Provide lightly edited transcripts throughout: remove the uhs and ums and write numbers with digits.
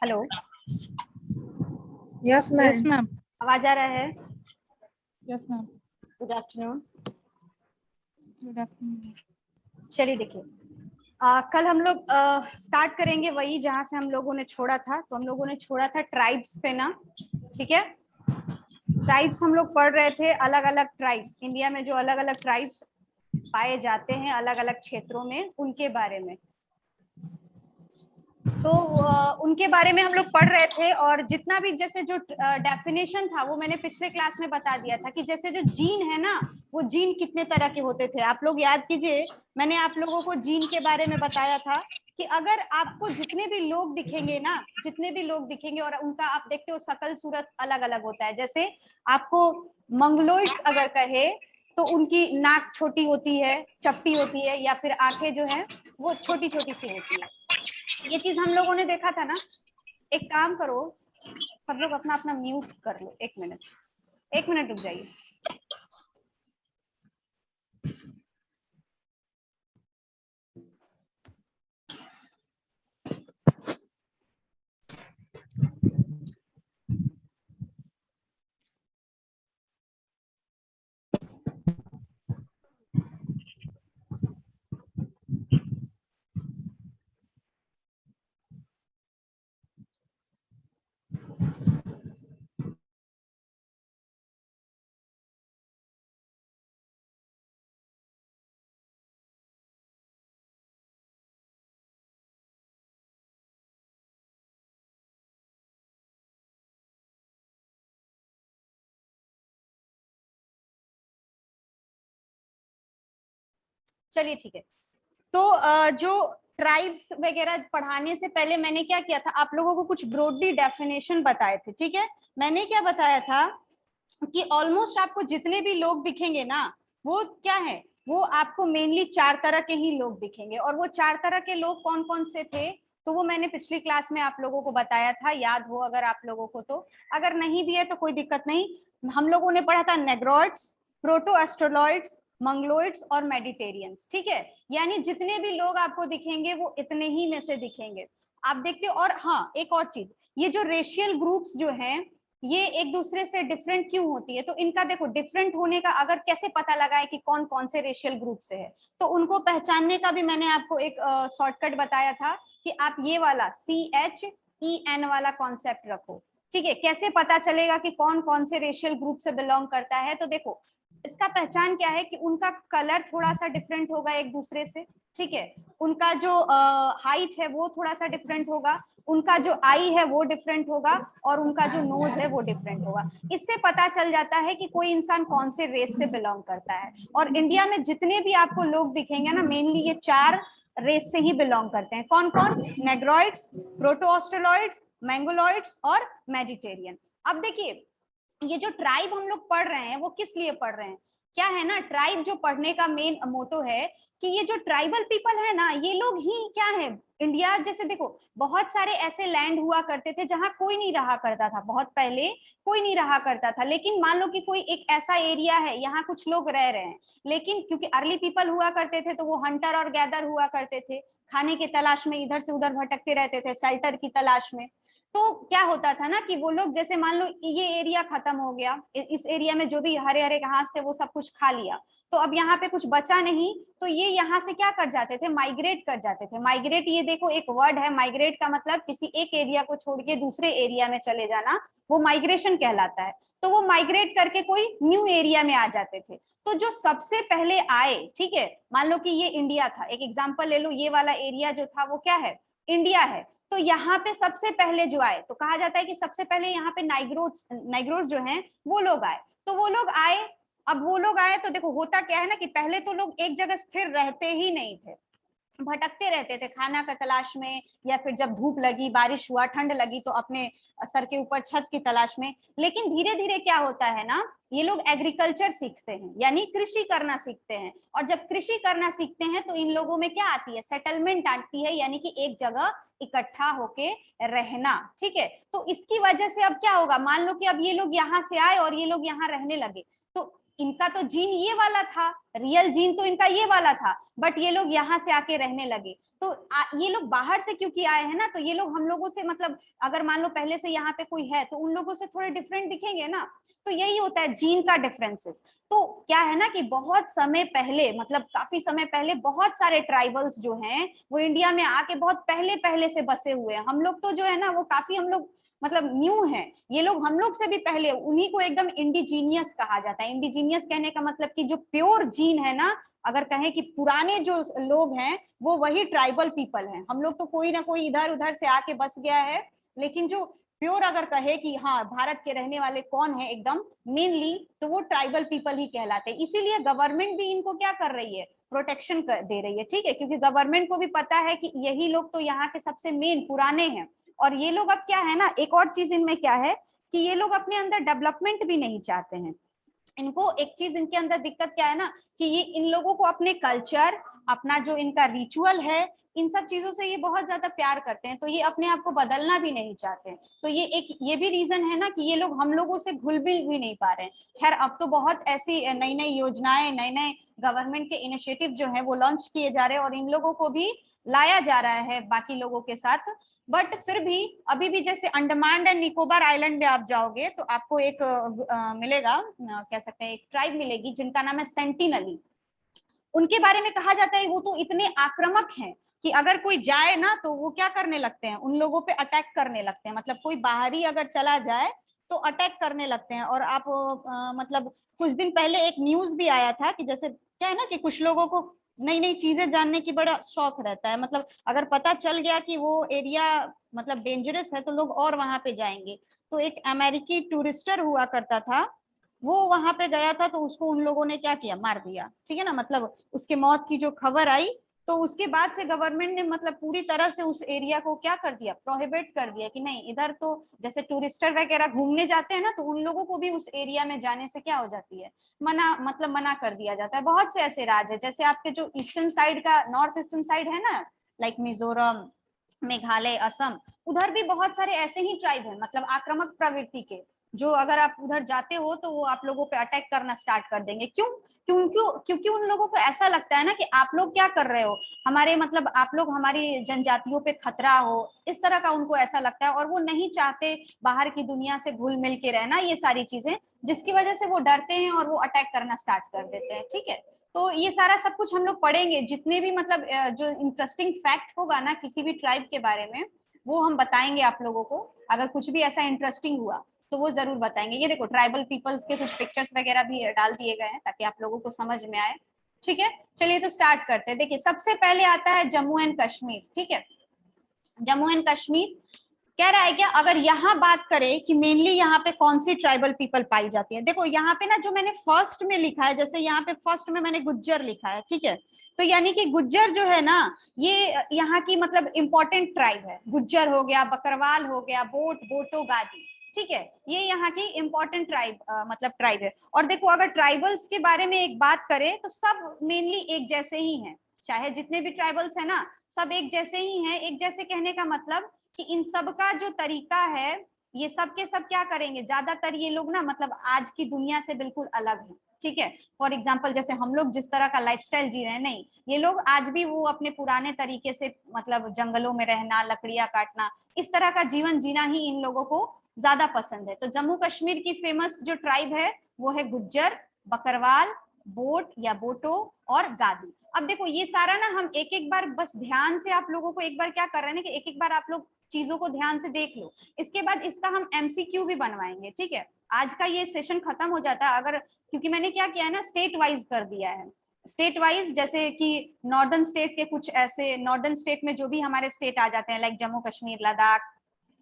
Hello. Yes yes ma'am. Ma'am. आवाज आ रहा है? Yes ma'am. Good afternoon. Good afternoon. चलिए देखिए, कल हम लोग स्टार्ट करेंगे वही जहां से हम लोगों ने छोड़ा था। तो हम लोगों ने छोड़ा था ट्राइब्स पे ना, ठीक है। ट्राइब्स हम लोग पढ़ रहे थे, अलग अलग ट्राइब्स, इंडिया में जो अलग अलग ट्राइब्स पाए जाते हैं अलग अलग क्षेत्रों में, उनके बारे में। तो उनके बारे में हम लोग पढ़ रहे थे। और जितना भी जैसे जो डेफिनेशन था वो मैंने पिछले क्लास में बता दिया था कि जैसे जो जीन है ना, वो जीन कितने तरह के होते थे। आप लोग याद कीजिए, मैंने आप लोगों को जीन के बारे में बताया था कि अगर आपको जितने भी लोग दिखेंगे ना, जितने भी लोग दिखेंगे और उनका आप देखते हो शकल सूरत अलग अलग होता है। जैसे आपको मंगलोइड्स अगर कहे तो उनकी नाक छोटी होती है, चपटी होती है, या फिर आंखें जो है वो छोटी छोटी सी होती है। ये चीज हम लोगों ने देखा था ना। एक काम करो, सब लोग अपना अपना म्यूट कर लो। एक मिनट रुक जाइए। चलिए ठीक है। तो जो ट्राइब्स वगैरह पढ़ाने से पहले मैंने क्या किया था, आप लोगों को कुछ ब्रॉडली डेफिनेशन बताए थे, ठीक है। मैंने क्या बताया था कि ऑलमोस्ट आपको जितने भी लोग दिखेंगे ना, वो क्या है, वो आपको मेनली 4 तरह के ही लोग दिखेंगे। और वो 4 तरह के लोग कौन कौन से थे, तो वो मैंने पिछली क्लास में आप लोगों को बताया था, याद हो अगर आप लोगों को तो। अगर नहीं भी है तो कोई दिक्कत नहीं। हम लोगों ने पढ़ा था नेग्रॉइड्स, प्रोटो एस्ट्रोलॉइड्स, मंगलोइड्स और मेडिटेरियंस, ठीक है। यानी जितने भी लोग आपको दिखेंगे वो इतने ही में से दिखेंगे, आप देखते हो। और हाँ, एक और चीज, ये जो रेशियल ग्रुप्स जो हैं, ये एक दूसरे से डिफरेंट क्यों होती है, तो इनका देखो डिफरेंट होने का अगर कैसे पता लगाए कि कौन कौन से रेशियल ग्रुप से है, तो उनको पहचानने का भी मैंने आपको एक शॉर्टकट बताया था कि आप ये वाला CHEN वाला कॉन्सेप्ट रखो, ठीक है। कैसे पता चलेगा कि कौन कौन से रेशियल ग्रुप से बिलोंग करता है, तो देखो इसका पहचान क्या है कि उनका कलर थोड़ा सा डिफरेंट होगा एक दूसरे से, ठीक है। उनका जो हाइट है वो थोड़ा सा डिफरेंट होगा, उनका जो आई है वो डिफरेंट होगा, और उनका जो नोज है वो डिफरेंट होगा। इससे पता चल जाता है कि कोई इंसान कौन से रेस से बिलोंग करता है। और इंडिया में जितने भी आपको लोग दिखेंगे ना, मेनली ये 4 रेस से ही बिलोंग करते हैं। कौन कौन? नेग्रॉइड्स, प्रोटो ऑस्ट्रोलॉइड्स, मैंगोलॉइड्स और मेडिटेरियन। अब देखिए, ये जो ट्राइब हम लोग पढ़ रहे हैं वो किस लिए पढ़ रहे हैं, क्या है ना, ट्राइब जो पढ़ने का मेन मोटो है कि ये जो ट्राइबल पीपल है ना, ये लोग ही क्या है, इंडिया जैसे देखो बहुत सारे ऐसे लैंड हुआ करते थे जहां कोई नहीं रहा करता था, बहुत पहले कोई नहीं रहा करता था। लेकिन मान लो कि कोई एक ऐसा एरिया है, यहाँ कुछ लोग रह रहे हैं, लेकिन क्योंकि अर्ली पीपल हुआ करते थे तो वो हंटर और गैदर हुआ करते थे, खाने की तलाश में इधर से उधर भटकते रहते थे, शेल्टर की तलाश में। तो क्या होता था ना कि वो लोग जैसे मान लो ये एरिया खत्म हो गया, इस एरिया में जो भी हरे हरे घास थे वो सब कुछ खा लिया, तो अब यहाँ पे कुछ बचा नहीं, तो ये यहाँ से क्या कर जाते थे, माइग्रेट कर जाते थे। माइग्रेट, ये देखो एक वर्ड है, माइग्रेट का मतलब किसी एक एरिया को छोड़ के दूसरे एरिया में चले जाना, वो माइग्रेशन कहलाता है। तो वो माइग्रेट करके कोई न्यू एरिया में आ जाते थे। तो जो सबसे पहले आए, ठीक है, मान लो कि ये इंडिया था, एक एग्जाम्पल ले लो, ये वाला एरिया जो था वो क्या है, इंडिया है। तो यहाँ पे सबसे पहले जो आए, तो कहा जाता है कि सबसे पहले यहाँ पे नाइग्रोज जो हैं वो लोग आए। तो वो लोग आए, अब वो लोग आए तो देखो होता क्या है ना कि पहले तो लोग एक जगह स्थिर रहते ही नहीं थे, भटकते रहते थे खाना का तलाश में, या फिर जब धूप लगी, बारिश हुआ, ठंड लगी तो अपने सर के ऊपर छत की तलाश में। लेकिन धीरे धीरे क्या होता है ना, ये लोग एग्रीकल्चर सीखते हैं, यानी कृषि करना सीखते हैं। और जब कृषि करना सीखते हैं तो इन लोगों में क्या आती है, सेटलमेंट आती है, यानी कि एक जगह इकट्ठा होके रहना, ठीक है। तो इसकी वजह से अब क्या होगा, मान लो कि अब ये लोग यहाँ से आए और ये लोग यहाँ रहने लगे, तो इनका तो जीन ये वाला था, रियल जीन तो इनका ये वाला था, बट ये लोग यहाँ से आके रहने लगे। तो ये लोग बाहर से क्योंकि आए हैं ना, तो ये लोग हम लोगों से मतलब अगर मान लो पहले से यहाँ पे कोई है तो उन लोगों से थोड़े डिफरेंट दिखेंगे ना। तो यही होता है जीन का डिफरेंसेस। तो क्या है ना कि बहुत समय पहले, मतलब काफी समय पहले बहुत सारे ट्राइबल्स जो हैं वो इंडिया में आके बहुत पहले पहले से बसे हुए हैं। हम लोग तो जो है ना वो काफी हम लोग मतलब न्यू है, ये लोग हम लोग से भी पहले, उन्हीं को एकदम इंडिजीनियस कहा जाता है। इंडिजीनियस कहने का मतलब कि जो प्योर जीन है ना, अगर कहें कि पुराने जो लोग हैं वो वही ट्राइबल पीपल हैं। हम लोग तो कोई ना कोई इधर उधर से आके बस गया है, लेकिन जो प्योर अगर कहे कि हाँ भारत के रहने वाले कौन है एकदम मेनली, तो वो ट्राइबल पीपल ही कहलाते हैं। इसीलिए गवर्नमेंट भी इनको क्या कर रही है, प्रोटेक्शन दे रही है, ठीक है, क्योंकि गवर्नमेंट को भी पता है कि यही लोग तो यहाँ के सबसे मेन पुराने हैं। और ये लोग अब क्या है ना, एक और चीज इनमें क्या है कि ये लोग अपने अंदर डेवलपमेंट भी नहीं चाहते हैं। इनको एक चीज इनके अंदर दिक्कत क्या है ना कि ये इन लोगों को अपने कल्चर, अपना जो इनका रिचुअल है, इन सब चीजों से ये बहुत ज्यादा प्यार करते हैं, तो ये अपने आप को बदलना भी नहीं चाहते। तो ये भी रीजन है ना कि ये लोग हम लोगों से घुल मिल भी नहीं पा रहे हैं। खैर अब तो बहुत ऐसी नई नई योजनाएं, नए नए गवर्नमेंट के इनिशिएटिव जो है वो लॉन्च किए जा रहे हैं और इन लोगों को भी लाया जा रहा है बाकी लोगों के साथ। बट फिर भी अभी भी जैसे अंडमान एंड निकोबार आइलैंड में आप जाओगे तो आपको एक मिलेगा, कह सकते हैं एक ट्राइब मिलेगी जिनका नाम है सेंटिनली। उनके बारे में कहा जाता है वो तो इतने आक्रामक हैं कि अगर कोई जाए ना तो वो क्या करने लगते हैं, उन लोगों पे अटैक करने लगते हैं। मतलब कोई बाहरी अगर चला जाए तो अटैक करने लगते हैं। और आप मतलब कुछ दिन पहले एक न्यूज भी आया था कि जैसे क्या है ना कि कुछ लोगों को नई नई चीजें जानने की बड़ा शौक रहता है। मतलब अगर पता चल गया कि वो एरिया मतलब डेंजरस है तो लोग और वहां पे जाएंगे। तो एक अमेरिकी टूरिस्टर हुआ करता था, वो वहां पे गया था तो उसको उन लोगों ने क्या किया, मार दिया, ठीक है ना। मतलब उसके मौत की जो खबर आई तो उसके बाद से गवर्नमेंट ने मतलब पूरी तरह से उस एरिया को क्या कर दिया, प्रोहिबिट कर दिया कि नहीं इधर तो जैसे टूरिस्टर वगैरह घूमने जाते हैं ना तो उन लोगों को भी उस एरिया में जाने से क्या हो जाती है, मना, मतलब मना कर दिया जाता है। बहुत से ऐसे राज्य है जैसे आपके जो ईस्टर्न साइड का, नॉर्थ ईस्टर्न साइड है ना, लाइक मिजोरम, मेघालय, असम, उधर भी बहुत सारे ऐसे ही ट्राइब हैं मतलब आक्रामक प्रवृत्ति के, जो अगर आप उधर जाते हो तो वो आप लोगों पे अटैक करना स्टार्ट कर देंगे। क्यों क्यों क्यों क्योंकि उन लोगों को ऐसा लगता है ना कि आप लोग क्या कर रहे हो, हमारे मतलब आप लोग हमारी जनजातियों पे खतरा हो, इस तरह का उनको ऐसा लगता है। और वो नहीं चाहते बाहर की दुनिया से घुल मिल के रहना, ये सारी चीजें, जिसकी वजह से वो डरते हैं और वो अटैक करना स्टार्ट कर देते हैं, ठीक है। तो ये सारा सब कुछ हम लोग पढ़ेंगे, जितने भी मतलब जो इंटरेस्टिंग फैक्ट होगा ना किसी भी ट्राइब के बारे में वो हम बताएंगे आप लोगों को। अगर कुछ भी ऐसा इंटरेस्टिंग हुआ तो वो जरूर बताएंगे। ये देखो ट्राइबल पीपल्स के कुछ पिक्चर्स वगैरह भी डाल दिए गए हैं ताकि आप लोगों को समझ में आए, ठीक है। चलिए तो स्टार्ट करते हैं। देखिए सबसे पहले आता है जम्मू एंड कश्मीर, ठीक है। जम्मू एंड कश्मीर कह रहा है क्या, अगर यहाँ बात करें कि मेनली यहाँ पे कौन सी ट्राइबल पीपल पाई जाती है, देखो यहाँ पे ना जो मैंने फर्स्ट में लिखा है, जैसे यहाँ पे फर्स्ट में मैंने गुज्जर लिखा है, ठीक है। तो यानी कि गुज्जर जो है ना ये यहाँ की मतलब इंपॉर्टेंट ट्राइब है। गुज्जर हो गया, बकरवाल हो गया, बोटो, गादी, ठीक है, ये यहाँ की इंपॉर्टेंट ट्राइब मतलब ट्राइब है। और देखो अगर ट्राइबल्स के बारे में एक बात करें तो सब मेनली एक जैसे ही हैं, चाहे जितने भी ट्राइबल्स है ना सब एक जैसे ही हैं। एक जैसे कहने का मतलब कि इन सब का जो तरीका है ये सब के सब क्या करेंगे, ज्यादातर ये लोग ना मतलब आज की दुनिया से बिल्कुल अलग है, ठीक है। फॉर एग्जाम्पल जैसे हम लोग जिस तरह का लाइफस्टाइल जी रहे हैं, नहीं ये लोग आज भी वो अपने पुराने तरीके से मतलब जंगलों में रहना, लकड़ियां काटना, इस तरह का जीवन जीना ही इन लोगों को ज्यादा पसंद है। तो जम्मू कश्मीर की फेमस जो ट्राइब है वो है गुज्जर, बकरवाल, बोट या बोटो और गादी। अब देखो ये सारा ना हम एक एक बार बस ध्यान से आप लोगों को एक बार क्या कर रहे हैं ना कि एक एक बार आप लोग चीजों को ध्यान से देख लो, इसके बाद इसका हम एमसीक्यू भी बनवाएंगे, ठीक है। आज का ये सेशन खत्म हो जाता है अगर, क्योंकि मैंने क्या किया है ना स्टेट वाइज कर दिया है। स्टेट वाइज जैसे कि नॉर्दर्न स्टेट के कुछ ऐसे, नॉर्दर्न स्टेट में जो भी हमारे स्टेट आ जाते हैं लाइक जम्मू कश्मीर, लद्दाख,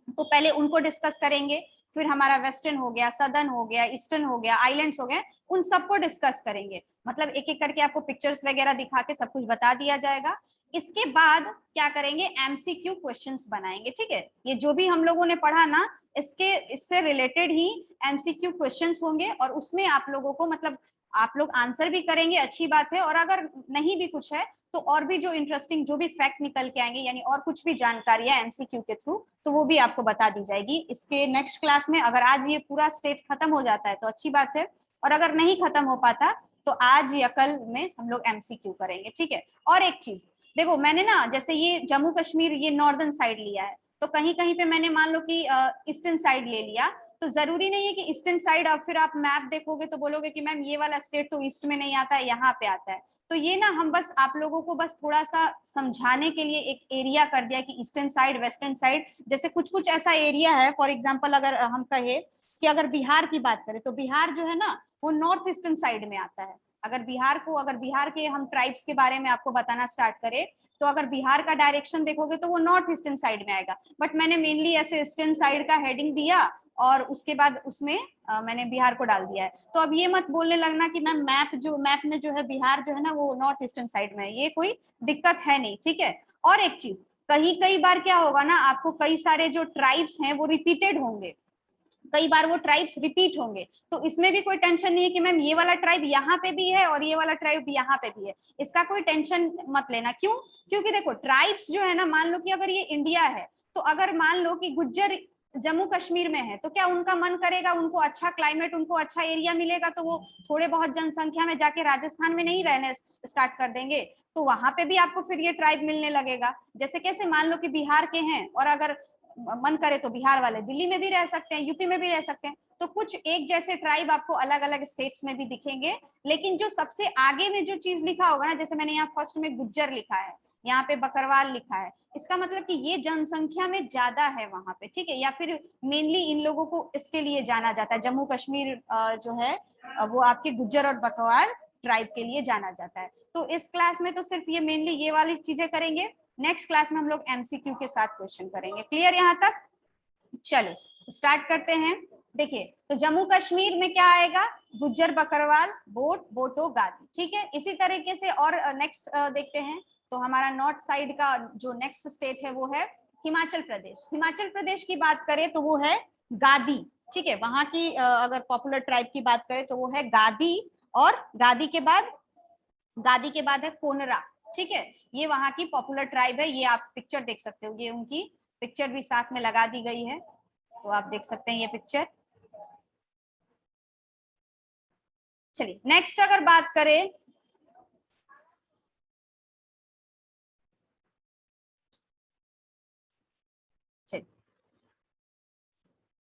तो पहले उनको डिस्कस करेंगे। फिर हमारा वेस्टर्न हो गया, सदर्न हो गया, ईस्टर्न हो गया, आइलैंड्स हो गए, उन सबको डिस्कस करेंगे। मतलब एक एक करके आपको पिक्चर्स वगैरह दिखा के सब कुछ बता दिया जाएगा। इसके बाद क्या करेंगे, एमसीक्यू क्वेश्चंस बनाएंगे, ठीक है। ये जो भी हम लोगों ने पढ़ा ना इससे रिलेटेड ही एमसीक्यू क्वेश्चंस होंगे और उसमें आप लोगों को मतलब आप लोग आंसर भी करेंगे, अच्छी बात है। और अगर नहीं भी कुछ है तो और भी जो इंटरेस्टिंग जो भी फैक्ट निकल के आएंगे यानी और कुछ भी जानकारियां एमसीक्यू के थ्रू तो वो भी आपको बता दी जाएगी इसके नेक्स्ट क्लास में। अगर आज ये पूरा स्टेट खत्म हो जाता है तो अच्छी बात है, और अगर नहीं खत्म हो पाता तो आज या कल में हम लोग MCQ करेंगे, ठीक है। और एक चीज देखो, मैंने ना जैसे ये जम्मू कश्मीर ये नॉर्दर्न साइड लिया है, तो कहीं कहीं पे मैंने मान लो कि ईस्टर्न साइड ले लिया, तो जरूरी नहीं है कि ईस्टर्न साइड, और फिर आप मैप देखोगे तो बोलोगे कि मैम ये वाला स्टेट तो ईस्ट में नहीं आता है, यहाँ पे आता है। तो ये ना हम बस आप लोगों को बस थोड़ा सा समझाने के लिए एक एरिया कर दिया कि ईस्टर्न साइड, वेस्टर्न साइड, जैसे कुछ कुछ ऐसा एरिया है। फॉर एग्जाम्पल अगर हम कहे कि अगर बिहार की बात करें तो बिहार जो है ना वो नॉर्थ ईस्टर्न साइड में आता है। अगर बिहार के हम ट्राइब्स के बारे में आपको बताना स्टार्ट करें तो अगर बिहार का डायरेक्शन देखोगे तो वो नॉर्थ ईस्टर्न साइड में आएगा, बट मैंने मेनली ऐसे ईस्टर्न साइड का हेडिंग दिया और उसके बाद उसमें मैंने बिहार को डाल दिया है। तो अब ये मत बोलने लगना कि मैम मैप में जो है बिहार जो है ना वो नॉर्थ ईस्टर्न साइड में है, ये कोई दिक्कत है नहीं, ठीक है। और एक चीज, कई बार क्या होगा ना, आपको कई सारे जो ट्राइब्स हैं वो रिपीटेड होंगे, कई बार वो ट्राइब्स रिपीट होंगे, तो इसमें भी कोई टेंशन नहीं है कि मैम ये वाला ट्राइब यहाँ पे भी है और ये वाला ट्राइब यहाँ पे भी है, इसका कोई टेंशन मत लेना। क्यों? क्योंकि देखो ट्राइब्स जो है ना, मान लो कि अगर ये इंडिया है, तो अगर मान लो कि गुज्जर जम्मू कश्मीर में है, तो क्या उनका मन करेगा, उनको अच्छा क्लाइमेट, उनको अच्छा एरिया मिलेगा तो वो थोड़े बहुत जनसंख्या में जाके राजस्थान में नहीं रहने स्टार्ट कर देंगे? तो वहां पे भी आपको फिर ये ट्राइब मिलने लगेगा। जैसे कैसे, मान लो कि बिहार के हैं और अगर मन करे तो बिहार वाले दिल्ली में भी रह सकते हैं, यूपी में भी रह सकते हैं, तो कुछ एक जैसे ट्राइब आपको अलग अलग स्टेट्स में भी दिखेंगे। लेकिन जो सबसे आगे में जो चीज लिखा होगा ना, जैसे मैंने यहाँ फर्स्ट में गुज्जर लिखा है, यहाँ पे बकरवाल लिखा है, इसका मतलब कि ये जनसंख्या में ज्यादा है वहां पे, ठीक है। या फिर मेनली इन लोगों को इसके लिए जाना जाता है, जम्मू कश्मीर जो है वो आपके गुज्जर और बकरवाल ट्राइब के लिए जाना जाता है। तो इस क्लास में तो सिर्फ ये मेनली ये वाली चीजें करेंगे, नेक्स्ट क्लास में हम लोग MCQ के साथ क्वेश्चन करेंगे। क्लियर यहाँ तक? चलो स्टार्ट करते हैं। देखिए, तो जम्मू कश्मीर में क्या आएगा, गुज्जर बकरवाल बोट बोटो गादी, ठीक है। इसी तरीके से और नेक्स्ट देखते हैं, तो हमारा नॉर्थ साइड का जो नेक्स्ट स्टेट है वो है हिमाचल प्रदेश। हिमाचल प्रदेश की बात करें तो वो है गादी, ठीक है। वहां की अगर पॉपुलर ट्राइब की बात करें तो वो है गादी, और गादी के बाद है कोनरा, ठीक है। ये वहां की पॉपुलर ट्राइब है, ये आप पिक्चर देख सकते हो, ये उनकी पिक्चर भी साथ में लगा दी गई है, तो आप देख सकते हैं ये पिक्चर। चलिए नेक्स्ट अगर बात करें,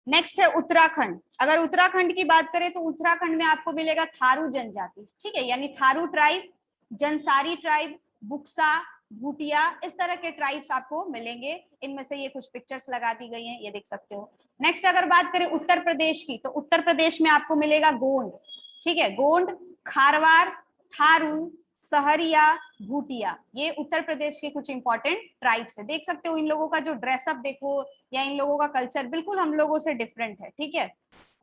नेक्स्ट है उत्तराखंड। अगर उत्तराखंड की बात करें तो उत्तराखंड में आपको मिलेगा थारू जनजाति, ठीक है, यानी थारू ट्राइब, जंसारी ट्राइब, बुक्सा, भूटिया, इस तरह के ट्राइब्स आपको मिलेंगे। इनमें से ये कुछ पिक्चर्स लगा दी गई हैं, ये देख सकते हो। नेक्स्ट अगर बात करें उत्तर प्रदेश की, तो उत्तर प्रदेश में आपको मिलेगा गोंड, ठीक है, गोंड, खारवार, थारू, सहरिया, भूटिया, ये उत्तर प्रदेश के कुछ इंपॉर्टेंट ट्राइब्स है। देख सकते हो इन लोगों का जो ड्रेसअप देखो या इन लोगों का कल्चर बिल्कुल हम लोगों से डिफरेंट है, ठीक है।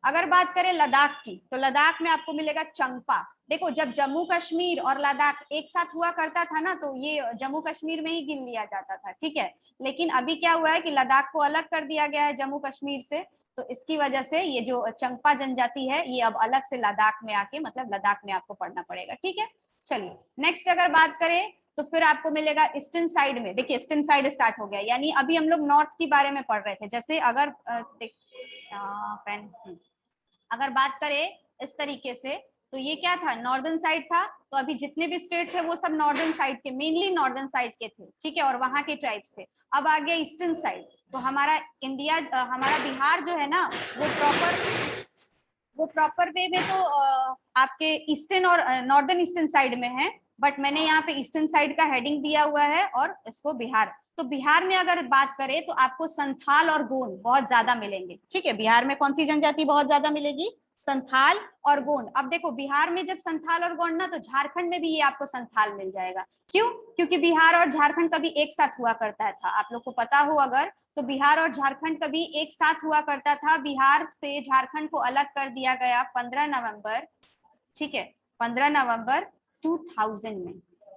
अगर बात करें लद्दाख की, तो लद्दाख में आपको मिलेगा चंगपा। देखो जब जम्मू कश्मीर और लद्दाख एक साथ हुआ करता था ना, तो ये जम्मू कश्मीर में ही गिन लिया जाता था, ठीक है। लेकिन अभी क्या हुआ है कि लद्दाख को अलग कर दिया गया है जम्मू कश्मीर से, तो इसकी वजह से ये जो चंगपा जनजाति है ये अब अलग से लद्दाख में आके, मतलब लद्दाख में आपको पढ़ना पड़ेगा, ठीक है। चलिए नेक्स्ट अगर बात करें तो फिर आपको मिलेगा ईस्टर्न साइड में। देखिए ईस्टर्न साइड स्टार्ट हो गया, यानी अभी हम लोग नॉर्थ के बारे में पढ़ रहे थे। जैसे अगर पेन अगर बात करें इस तरीके से, तो ये क्या था, नॉर्दर्न साइड था, तो अभी जितने भी स्टेट थे वो सब नॉर्दर्न साइड के, मेनली नॉर्दर्न साइड के थे, ठीक है, और वहां के ट्राइब्स थे। अब आ गया ईस्टर्न साइड, तो हमारा इंडिया, हमारा बिहार जो है ना वो प्रॉपर वे में तो आपके ईस्टर्न और नॉर्दर्न ईस्टर्न साइड में है, बट मैंने यहाँ पे ईस्टर्न साइड का हेडिंग दिया हुआ है और इसको बिहार। तो बिहार में अगर बात करें तो आपको संथाल और गोंड बहुत ज्यादा मिलेंगे, ठीक है। बिहार में कौन सी जनजाति बहुत ज्यादा मिलेगी, संथाल और गोंड। अब देखो बिहार में जब संथाल और गोंड ना, तो झारखंड में भी ये आपको संथाल मिल जाएगा। क्यों? क्योंकि बिहार और झारखंड कभी एक साथ हुआ करता था, आप लोग को पता हो अगर, तो बिहार और झारखंड कभी एक साथ हुआ करता था। बिहार से झारखंड को अलग कर दिया गया 15 नवंबर, ठीक है, 15 नवंबर 2000 में।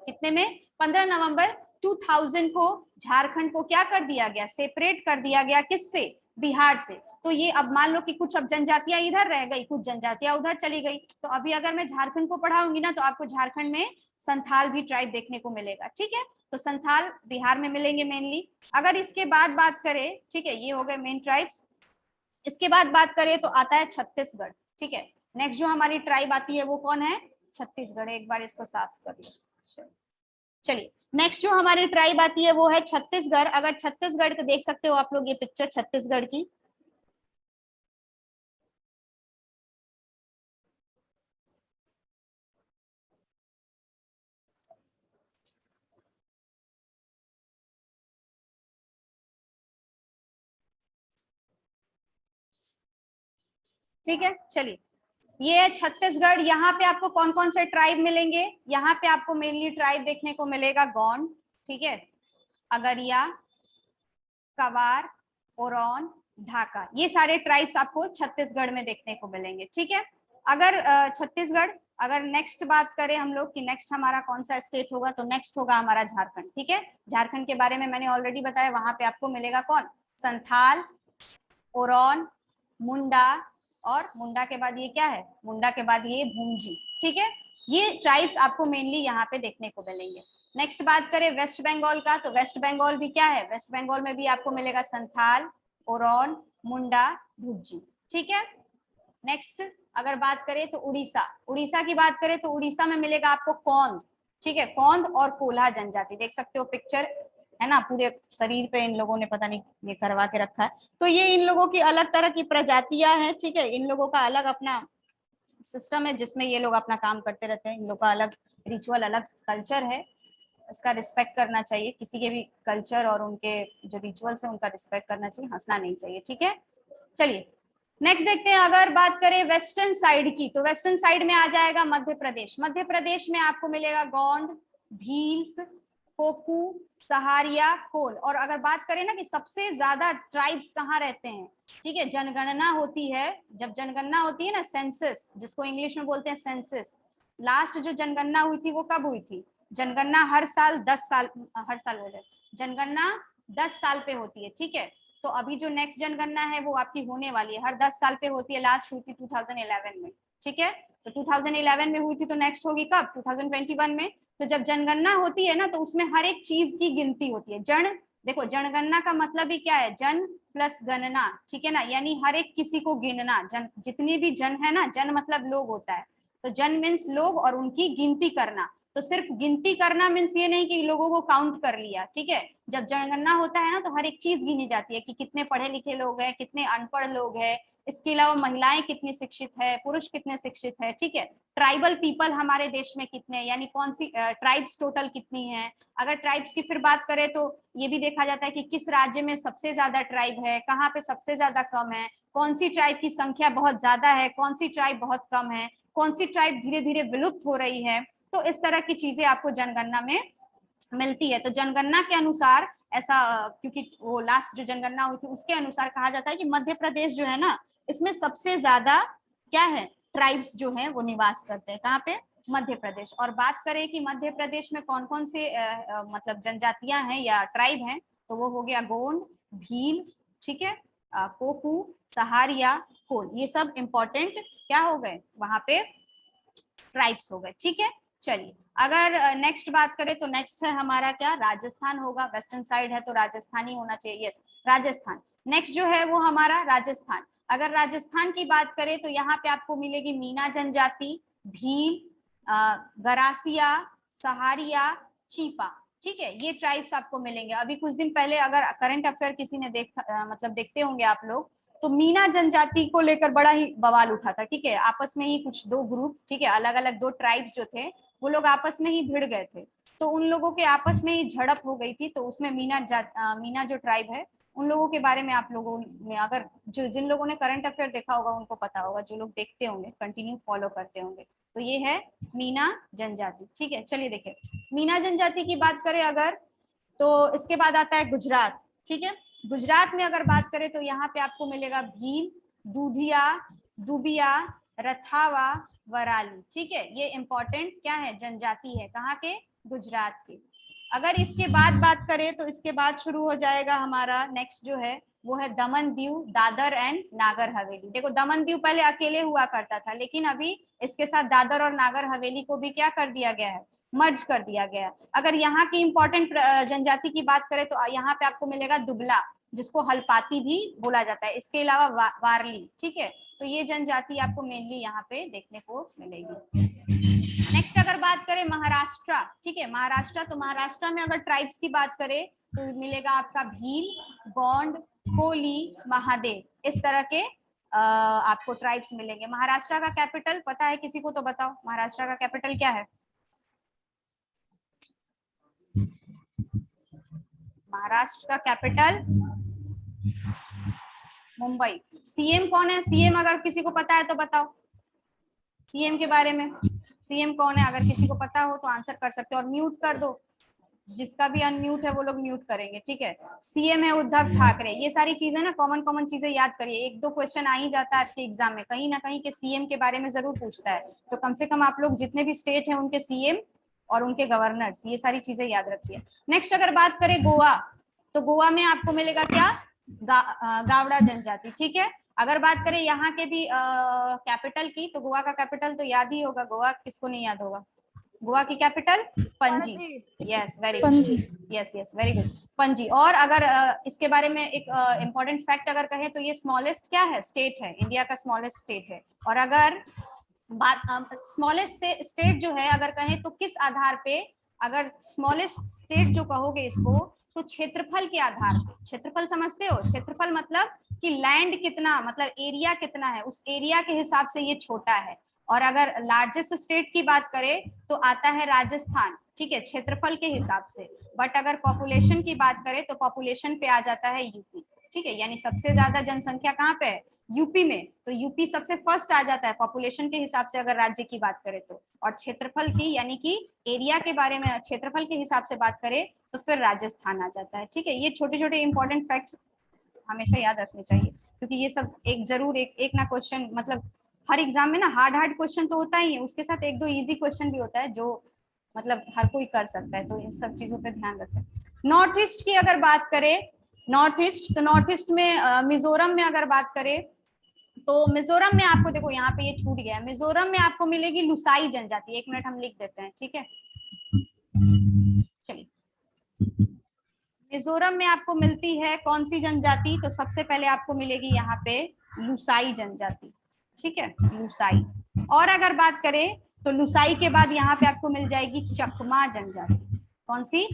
कितने में? 15 नवंबर 2000 को झारखंड को क्या कर दिया गया, सेपरेट कर दिया गया, किससे, बिहार से। तो ये अब मान लो कि कुछ अब जनजातियां इधर रह गई, कुछ जनजातियां उधर चली गई, तो अभी अगर मैं झारखंड को पढ़ाऊंगी ना, तो आपको झारखंड में संथाल भी ट्राइब देखने को मिलेगा, ठीक है। तो संथाल बिहार में मिलेंगे मेनली। अगर इसके बाद बात करें, ठीक है, ये हो गए मेन ट्राइब्स। इसके बाद बात करें तो आता है छत्तीसगढ़, ठीक है। नेक्स्ट जो हमारी ट्राइब आती है वो कौन है, छत्तीसगढ़। एक बार इसको साफ कर लो। चलिए नेक्स्ट जो हमारी ट्राइब आती है वो है छत्तीसगढ़। अगर छत्तीसगढ़ को देख सकते हो आप लोग, ये पिक्चर छत्तीसगढ़ की, ठीक है। चलिए ये है छत्तीसगढ़। यहाँ पे आपको कौन कौन से ट्राइब मिलेंगे, यहाँ पे आपको मेनली ट्राइब देखने को मिलेगा गोंड, ठीक है, अगरिया, कवार, ओरोन, ढाका, ये सारे ट्राइब्स आपको छत्तीसगढ़ में देखने को मिलेंगे, ठीक है। अगर छत्तीसगढ़, अगर नेक्स्ट बात करें हम लोग कि नेक्स्ट हमारा कौन सा स्टेट होगा, तो नेक्स्ट होगा हमारा झारखंड, ठीक है। झारखंड के बारे में मैंने ऑलरेडी बताया, वहां पे आपको मिलेगा कौन, संथाल, ओरोन, मुंडा, और मुंडा के बाद ये क्या है, मुंडा के बाद ये भूंजी, ठीक है। ये ट्राइब्स आपको मेनली यहाँ पे देखने को मिलेंगे। नेक्स्ट बात करें वेस्ट बंगाल का, तो वेस्ट बंगाल भी क्या है, वेस्ट बंगाल में भी आपको मिलेगा संथाल, ओरोन, मुंडा, भुज्जी, ठीक है। नेक्स्ट अगर बात करें तो उड़ीसा, उड़ीसा की बात करें तो उड़ीसा में मिलेगा आपको कौंद, ठीक है, कौंद और कोल्हा जनजाति, देख सकते हो पिक्चर है ना, पूरे शरीर पे इन लोगों ने पता नहीं ये करवा के रखा है। तो ये इन लोगों की अलग तरह की प्रजातियां हैं, ठीक है, इन लोगों का अलग अपना सिस्टम है जिसमें ये लोग अपना काम करते रहते हैं, इन लोग का अलग रिचुअल, अलग कल्चर है, इसका रिस्पेक्ट करना चाहिए, किसी के भी कल्चर और उनके जो रिचुअल्स है उनका रिस्पेक्ट करना चाहिए, हंसना नहीं चाहिए, ठीक है। चलिए नेक्स्ट देखते हैं, अगर बात करें वेस्टर्न साइड की, तो वेस्टर्न साइड में आ जाएगा मध्य प्रदेश। मध्य प्रदेश में आपको मिलेगा गोंड, भील्स, कोकू, सहारिया, कोल। और अगर बात करें ना कि सबसे ज्यादा ट्राइब्स कहाँ रहते हैं, ठीक है, जनगणना होती है, जब जनगणना होती है ना, सेंसस जिसको इंग्लिश में बोलते हैं सेंसस, लास्ट जो जनगणना हुई थी वो कब हुई थी, जनगणना हर साल 10 साल, हर साल बोले, जनगणना 10 साल पे होती है, ठीक है। तो अभी जो नेक्स्ट जनगणना है वो आपकी होने वाली है, हर 10 साल पे होती है, लास्ट हुई थी 2011 में, ठीक है। तो 2011 में हुई थी, तो नेक्स्ट होगी कब, 2021 में। तो जब जनगणना होती है ना, तो उसमें हर एक चीज की गिनती होती है। जन, देखो जनगणना का मतलब ही क्या है, जन प्लस गणना, ठीक है ना, यानी हर एक किसी को गिनना, जन जितनी भी जन है ना, जन मतलब लोग होता है, तो जन मीन्स लोग और उनकी गिनती करना। तो सिर्फ गिनती करना मीन्स ये नहीं कि लोगों को काउंट कर लिया, ठीक है। जब जनगणना होता है ना, तो हर एक चीज गिनी जाती है कि कितने पढ़े लिखे लोग हैं, कितने अनपढ़ लोग हैं, इसके अलावा महिलाएं कितनी शिक्षित है, पुरुष कितने शिक्षित है, ठीक है। ट्राइबल पीपल हमारे देश में कितने, यानी कौन सी ट्राइब्स टोटल कितनी है। अगर ट्राइब्स की फिर बात करें तो ये भी देखा जाता है कि किस राज्य में सबसे ज्यादा ट्राइब है, कहाँ पे सबसे ज्यादा कम है, कौन सी ट्राइब की संख्या बहुत ज्यादा है, कौन सी ट्राइब बहुत कम है, कौन सी ट्राइब धीरे धीरे विलुप्त हो रही है। तो इस तरह की चीजें आपको जनगणना में मिलती है। तो जनगणना के अनुसार ऐसा, क्योंकि वो लास्ट जो जनगणना हुई थी उसके अनुसार कहा जाता है कि मध्य प्रदेश जो है ना, इसमें सबसे ज्यादा क्या है, ट्राइब्स जो है वो निवास करते हैं, कहाँ पे, मध्य प्रदेश। और बात करें कि मध्य प्रदेश में कौन कौन से मतलब जनजातियां हैं या ट्राइब हैं, तो वो हो गया गोंड, भील, ठीक है, कोकू, सहारिया, कोल, ये सब इंपॉर्टेंट क्या हो गए वहां पे, ट्राइब्स हो गए, ठीक है। चलिए अगर नेक्स्ट बात करें तो नेक्स्ट है हमारा क्या, राजस्थान होगा, वेस्टर्न साइड है तो राजस्थानी होना चाहिए, यस राजस्थान। नेक्स्ट जो है वो हमारा राजस्थान। अगर राजस्थान की बात करें तो यहाँ पे आपको मिलेगी मीना जनजाति, भील, गरासिया, सहारिया, चीपा, ठीक है, ये ट्राइब्स आपको मिलेंगे। अभी कुछ दिन पहले अगर करंट अफेयर किसी ने मतलब देखते होंगे आप लोग, तो मीना जनजाति को लेकर बड़ा ही बवाल उठा था, ठीक है, आपस में ही कुछ दो ग्रुप, ठीक है, अलग अलग दो ट्राइब्स जो थे वो लोग आपस में ही भिड़ गए थे, तो उन लोगों के आपस में ही झड़प हो गई थी। तो उसमें मीना जो ट्राइब है उन लोगों के बारे में आप लोगों ने, अगर जो जिन लोगों ने करंट अफेयर देखा होगा उनको पता होगा, जो लोग देखते होंगे कंटिन्यू फॉलो करते होंगे, तो ये है मीना जनजाति, ठीक है। चलिए देखिए मीना जनजाति की बात करें अगर, तो इसके बाद आता है गुजरात, ठीक है। गुजरात में अगर बात करें तो यहाँ पे आपको मिलेगा भील, दूधिया, दुबिया, रथावा, वराली, ठीक है, ये इंपॉर्टेंट क्या है, जनजाति है, कहाँ के, गुजरात के। अगर इसके बाद बात करें तो इसके बाद शुरू हो जाएगा हमारा नेक्स्ट जो है वो है दमन दीव, दादर एंड नागर हवेली। देखो दमन दीव पहले अकेले हुआ करता था, लेकिन अभी इसके साथ दादर और नागर हवेली को भी क्या कर दिया गया है, मर्ज कर दिया गया। अगर यहाँ की इंपॉर्टेंट जनजाति की बात करें तो यहाँ पे आपको मिलेगा दुबला। जिसको हल्पाती भी बोला जाता है। इसके अलावा वारली, ठीक है। तो ये जनजाति आपको मेनली यहाँ पे देखने को मिलेगी। नेक्स्ट अगर बात करें महाराष्ट्र, ठीक है, महाराष्ट्र, तो महाराष्ट्र में अगर ट्राइब्स की बात करें तो मिलेगा आपका भील, गोंड, कोली, महादेव, इस तरह के आपको ट्राइब्स मिलेंगे। महाराष्ट्र का कैपिटल पता है किसी को? तो बताओ महाराष्ट्र का कैपिटल क्या है? महाराष्ट्र का कैपिटल मुंबई। सीएम कौन है? सीएम अगर किसी को पता है तो बताओ सीएम के बारे में। सीएम कौन है? अगर किसी को पता हो तो आंसर कर सकते हो, और म्यूट कर दो, जिसका भी अनम्यूट है वो लोग म्यूट करेंगे, ठीक है। सीएम है उद्धव ठाकरे। ये सारी चीजें ना कॉमन चीजें याद करिए, 1-2 क्वेश्चन आ ही जाता है आपके एग्जाम में, कहीं ना कहीं के सीएम के बारे में जरूर पूछता है। तो कम से कम आप लोग जितने भी स्टेट हैं उनके सीएम और उनके गवर्नर्स, ये सारी चीजें याद रखिए। नेक्स्ट अगर बात करें गोवा, तो गोवा में आपको मिलेगा क्या? गावड़ा जनजाति, ठीक है। अगर बात करें यहाँ के भी कैपिटल की, तो गोवा का कैपिटल तो याद ही होगा, गोवा किसको नहीं याद होगा? गोवा की capital Panaji. Yes, very good, yes very good, Panaji. और अगर इसके बारे में एक इम्पोर्टेंट फैक्ट अगर कहें तो ये स्मॉलेस्ट क्या है? स्टेट है, इंडिया का स्मॉलेस्ट स्टेट है। और अगर बात स्मॉलेस्ट से स्टेट जो है अगर कहें तो किस आधार पे? अगर स्मॉलेस्ट स्टेट जो कहोगे इसको तो क्षेत्रफल के आधार पे। क्षेत्रफल समझते हो? क्षेत्रफल मतलब कि लैंड कितना, मतलब एरिया कितना है, उस एरिया के हिसाब से ये छोटा है। और अगर लार्जेस्ट स्टेट की बात करें तो आता है राजस्थान, ठीक है, क्षेत्रफल के हिसाब से। बट अगर पॉपुलेशन की बात करें तो पॉपुलेशन पे आ जाता है यूपी, ठीक है। यानी सबसे ज्यादा जनसंख्या कहाँ पे है? यूपी में। तो यूपी सबसे फर्स्ट आ जाता है पॉपुलेशन के हिसाब से अगर राज्य की बात करें तो। और क्षेत्रफल की यानी कि एरिया के बारे में क्षेत्रफल के हिसाब से बात करें तो फिर राजस्थान आ जाता है, ठीक है। ये छोटे छोटे इंपॉर्टेंट फैक्ट्स हमेशा याद रखने चाहिए, क्योंकि ये सब एक जरूर एक ना क्वेश्चन, मतलब हर एग्जाम में ना हार्ड क्वेश्चन तो होता ही है, उसके साथ 1-2 इजी क्वेश्चन भी होता है जो मतलब हर कोई कर सकता है। तो इन सब चीजों पे ध्यान रखें। नॉर्थ ईस्ट की अगर बात करें, नॉर्थ ईस्ट, तो नॉर्थ ईस्ट में मिजोरम में अगर बात करें तो मिजोरम में आपको देखो यहाँ पे ये छूट गया, मिजोरम में आपको मिलेगी लुसाई जनजाति। 1 मिनट हम लिख देते हैं, ठीक है। चलिए, मिजोरम में आपको मिलती है कौन सी जनजाति? तो सबसे पहले आपको मिलेगी यहाँ पे लुसाई जनजाति, ठीक है, लुसाई। और अगर बात करें तो लुसाई के बाद यहाँ पे आपको मिल जाएगी चकमा जनजाति। कौन सी?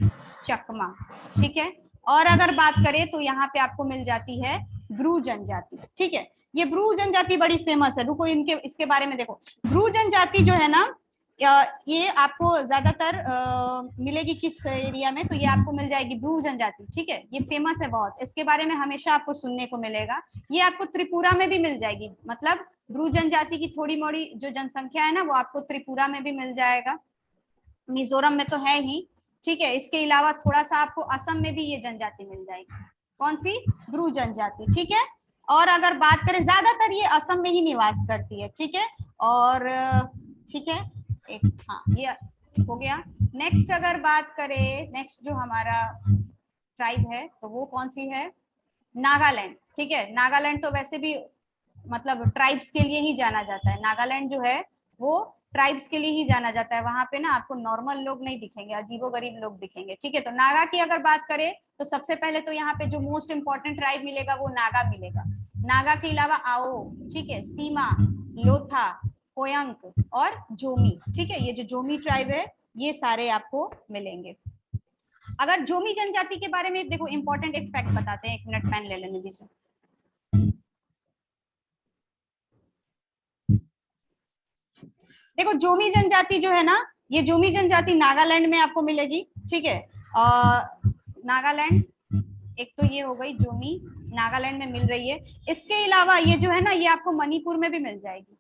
चकमा, ठीक है। और अगर बात करें तो यहाँ पे आपको मिल जाती है ब्रू जनजाति, ठीक है। ये ब्रू जनजाति बड़ी फेमस है, रुको इनके इसके बारे में देखो। ब्रू जनजाति जो है ना, ये आपको ज्यादातर मिलेगी किस एरिया में? तो ये आपको मिल जाएगी ब्रू जनजाति, ठीक है। ये फेमस है बहुत, इसके बारे में हमेशा आपको सुनने को मिलेगा। ये आपको त्रिपुरा में भी मिल जाएगी, मतलब ब्रू जनजाति की थोड़ी मोड़ी जो जनसंख्या है ना वो आपको त्रिपुरा में भी मिल जाएगा, मिजोरम में तो है ही, ठीक है। इसके अलावा थोड़ा सा आपको असम में भी ये जनजाति मिल जाएगी। कौन सी? ब्रू जनजाति, ठीक है। और अगर बात करें ज्यादातर ये असम में ही निवास करती है, ठीक है। और ठीक है, एक हाँ ये हो गया। नेक्स्ट अगर बात करें, नेक्स्ट जो हमारा ट्राइब है तो वो कौन सी है? नागालैंड, ठीक है। नागालैंड तो वैसे भी मतलब ट्राइब्स के लिए ही जाना जाता है। नागालैंड जो है वो ट्राइब्स के लिए ही जाना जाता है। वहां पे ना आपको नॉर्मल लोग नहीं दिखेंगे, अजीबोगरीब लोग दिखेंगे, ठीक है। तो नागा की अगर बात करें तो सबसे पहले तो यहाँ पे जो मोस्ट इंपॉर्टेंट ट्राइब मिलेगा वो नागा मिलेगा। नागा के अलावा आओ, ठीक है, सीमा, लोथा, कोयंक और जोमी, ठीक है। ये जो जोमी ट्राइब है ये सारे आपको मिलेंगे। अगर जोमी जनजाति के बारे में देखो इंपॉर्टेंट एक फैक्ट बताते हैं, 1 मिनट पेन ले लेने दीजिए। देखो जोमी जनजाति जो है ना, ये जोमी जनजाति नागालैंड में आपको मिलेगी, ठीक है। नागालैंड, एक तो ये हो गई जोमी, नागालैंड में मिल रही है। इसके अलावा ये जो है ना ये आपको मणिपुर में भी मिल जाएगी,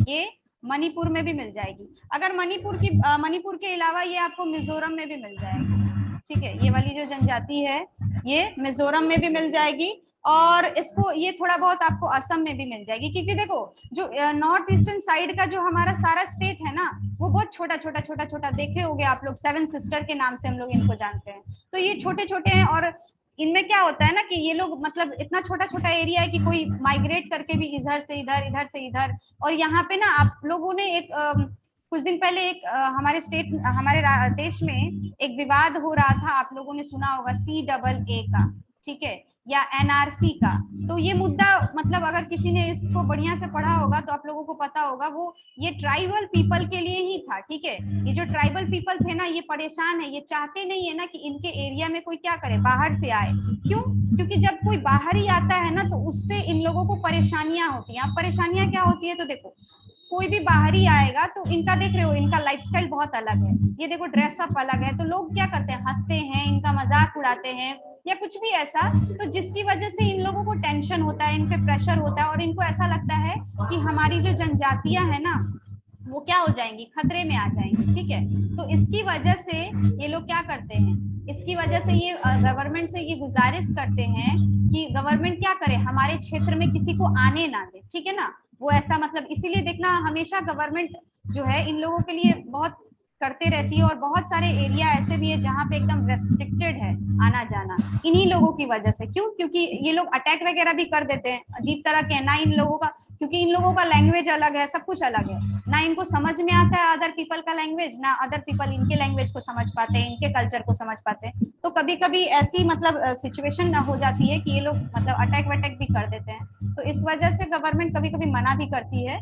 ये मणिपुर में भी मिल जाएगी। अगर मणिपुर के अलावा ये आपको मिजोरम में भी मिल जाएगी, ठीक है। ये वाली जो जनजाति है ये मिजोरम में भी मिल जाएगी, और इसको ये थोड़ा बहुत आपको असम में भी मिल जाएगी। क्योंकि देखो जो नॉर्थ ईस्टर्न साइड का जो हमारा सारा स्टेट है ना वो बहुत छोटा छोटा देखे होंगे आप लोग, 7 सिस्टर के नाम से हम लोग इनको जानते हैं। तो ये छोटे छोटे हैं, और इनमें क्या होता है ना कि ये लोग मतलब इतना छोटा छोटा एरिया है कि कोई माइग्रेट करके भी इधर से इधर, इधर से इधर। और यहाँ पे ना आप लोगों ने एक कुछ दिन पहले एक हमारे देश में एक विवाद हो रहा था, आप लोगों ने सुना होगा CAA का, ठीक है। या एनआरसी का। तो ये मुद्दा मतलब अगर किसी ने इसको बढ़िया से पढ़ा होगा तो आप लोगों को पता होगा, वो ये ट्राइबल पीपल के लिए ही था, ठीक है। ये जो ट्राइबल पीपल थे ना, ये परेशान है, ये चाहते नहीं है ना कि इनके एरिया में कोई क्या करे, बाहर से आए। क्यों? क्योंकि जब कोई बाहर ही आता है ना, तो उससे इन लोगों को परेशानियां होती हैं। अब परेशानियां क्या होती है, तो देखो कोई भी बाहरी आएगा तो इनका देख रहे हो, इनका लाइफस्टाइल बहुत अलग है। ये देखो ड्रेसअप अलग है, तो लोग क्या करते हैं, हंसते हैं, इनका मजाक उड़ाते हैं या कुछ भी ऐसा, तो जिसकी वजह से इन लोगों को टेंशन होता है, इन पे प्रेशर होता है, और इनको ऐसा लगता है कि हमारी जो जनजातियां है ना, वो क्या हो जाएंगी, खतरे में आ जाएंगी, ठीक है। तो इसकी वजह से ये लोग क्या करते हैं, इसकी वजह से ये गवर्नमेंट से ये गुजारिश करते हैं कि गवर्नमेंट क्या करे, हमारे क्षेत्र में किसी को आने ना दे, ठीक है ना। वो ऐसा मतलब, इसीलिए देखना हमेशा गवर्नमेंट जो है इन लोगों के लिए बहुत करते रहती है, और बहुत सारे एरिया ऐसे भी है जहाँ पे एकदम रेस्ट्रिक्टेड है आना जाना, इन्हीं लोगों की वजह से। क्यों? क्योंकि ये लोग अटैक वगैरह भी कर देते हैं अजीब तरह के, ना इन लोगों का, क्योंकि इन लोगों का लैंग्वेज अलग है, सब कुछ अलग है, ना इनको समझ में आता है अदर पीपल का लैंग्वेज, ना अदर पीपल इनके लैंग्वेज को समझ पाते हैं, इनके कल्चर को समझ पाते हैं। तो कभी कभी ऐसी मतलब सिचुएशन हो जाती है कि ये लोग मतलब अटैक वटैक भी कर देते हैं। तो इस वजह से गवर्नमेंट कभी कभी मना भी करती है,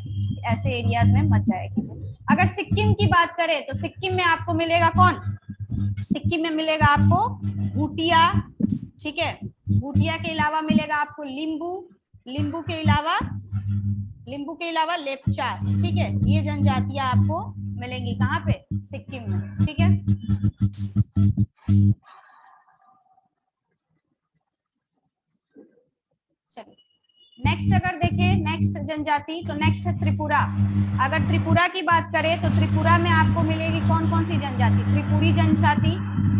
ऐसे एरियाज में मत जाया कीजिए। अगर सिक्किम की बात करें तो सिक्किम में आपको मिलेगा कौन, सिक्किम में मिलेगा आपको भूटिया, ठीक है। भूटिया के अलावा मिलेगा आपको लिंबू, लिंबू के अलावा लेप्चास, ठीक है। ये जनजातियां आपको मिलेंगी कहाँ पे, सिक्किम में, ठीक है। चलिए नेक्स्ट अगर देखें, नेक्स्ट जनजाति, तो नेक्स्ट है त्रिपुरा। अगर त्रिपुरा की बात करें तो त्रिपुरा में आपको मिलेगी कौन कौन सी जनजाति, त्रिपुरी जनजाति,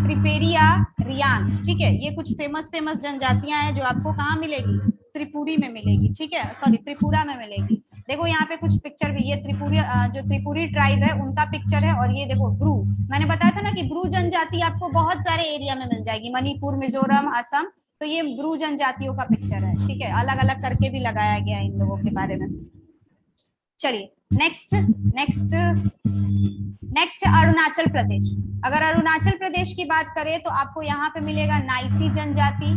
त्रिपेरिया, रियान, ठीक है। ये कुछ फेमस जनजातियां हैं जो आपको कहाँ मिलेगी, त्रिपुरी में मिलेगी, ठीक है, सॉरी त्रिपुरा में मिलेगी। देखो यहाँ पे कुछ पिक्चर भी, ये त्रिपुरी जो त्रिपुरी ट्राइब है उनका पिक्चर है, और ये देखो ब्रू, मैंने बताया था ना कि ब्रू जनजाति आपको बहुत सारे एरिया में मिल जाएगी, मणिपुर, मिजोरम, असम। तो ये ब्रू जनजातियों का पिक्चर है, ठीक है, अलग अलग करके भी लगाया गया है इन लोगों के बारे में। चलिए नेक्स्ट नेक्स्ट नेक्स्ट है अरुणाचल प्रदेश। अगर अरुणाचल प्रदेश की बात करें तो आपको यहाँ पे मिलेगा नाइसी जनजाति,